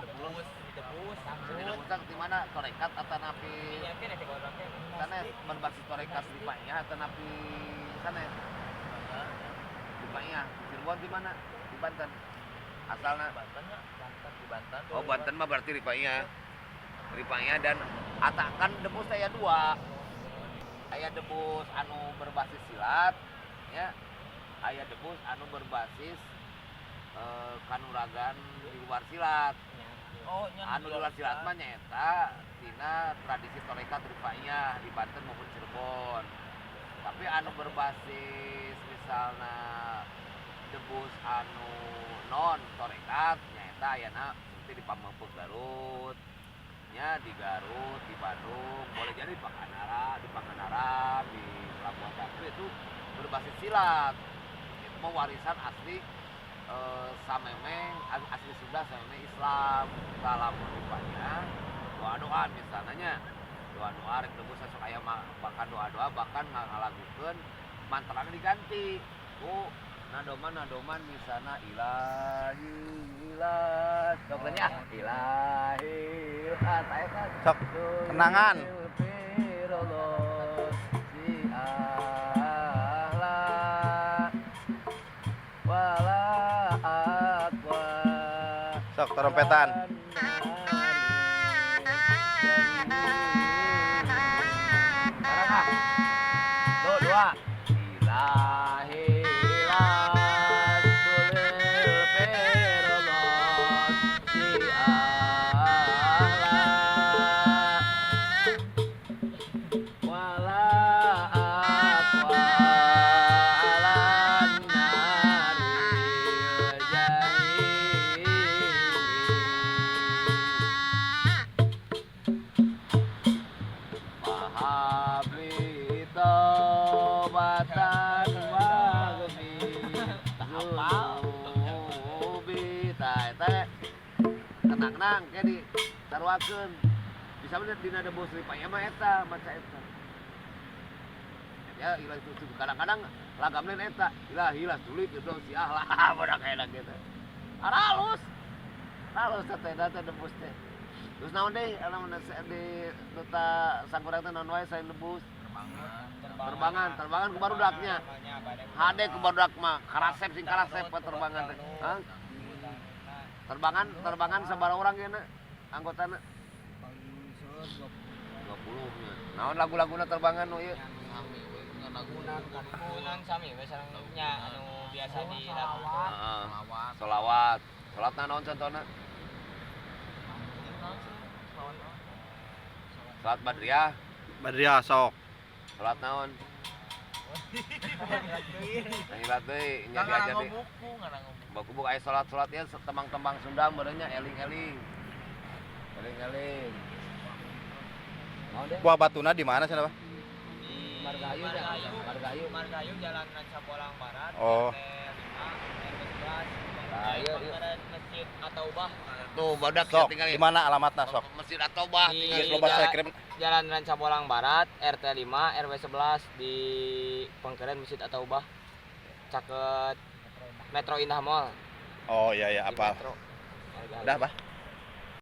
Debus di mana torekat atau napi sana berbasis torekat di Paknya atau napi sana di Paknya Cirebon di mana di Banten asalnya di Banten. Oh Banten mah berarti di Paknya dan atakan debus saya dua aya debus anu berbasis silat ya aya debus anu berbasis kanuragan di luar silat. Anu di luar silat mah nyaeta tina tradisi torekat rifa'iyah di Banten maupun Cirebon. Tapi anu berbasis misalnya debus anu non torekat nyaeta ayana seperti di Pamengpeuk Garut, nya di Garut, di Bandung, boleh jadi di Pangandaran, di Labuan Batu itu berbasis silat. Itu mah warisan asli Samemeng asli Sunda Samemeng Islam dalam rupanya doa-doa misalnya doa-doa rek debus sok aya bahkan doa-doa bahkan ngalagukeun mantra diganti nadoman misalnya ilahi dokternya ilahi sok tenangan sok trompetan dua ilahi lasulil firdos si ahla wala aqwa alan naril jahim mahabli tobatan wagmi zunubi teh tenang kayak di taruakeun bisa bener dina debus ripanya mah eta maca eta ya ilah itu kadang-kadang lagamna eta ilahi sulit gitu si ahlah bodak enak gitu halus teh data debus teh terus naon deui anu di duta Sangkurang teh naon wae selain debus terbangan ke barudaknya hade ke barudak mah karasep sing karasep terbangan teh terbangan sabaraha urang geuna anggotana 20 nya naon lagu-laguna terbangan nu ieu Lagunan sami we sarengnya anu biasa dilakukan. heeh sholawat naon contohna salat badriyah sok salat naon ngilat deui nya diajar deui buku aya salat ya tembang-tembang Sunda merenya eling-eling buah batuna di mana sana, Pak? di Margahayu Jalan Rancapolang Barat. Oh. Masjid At-Taubah. Tuh badak Sok, tinggal di mana alamatna sok? Masjid At-Taubah Di tinggal Loba saya kirim. Jalan Rancapolang Barat, RT 5, RW 11 di Pengkeren Masjid At-Taubah. Caket Metro Indah Mall. Oh iya Di apa? Metro. Udah, Pak?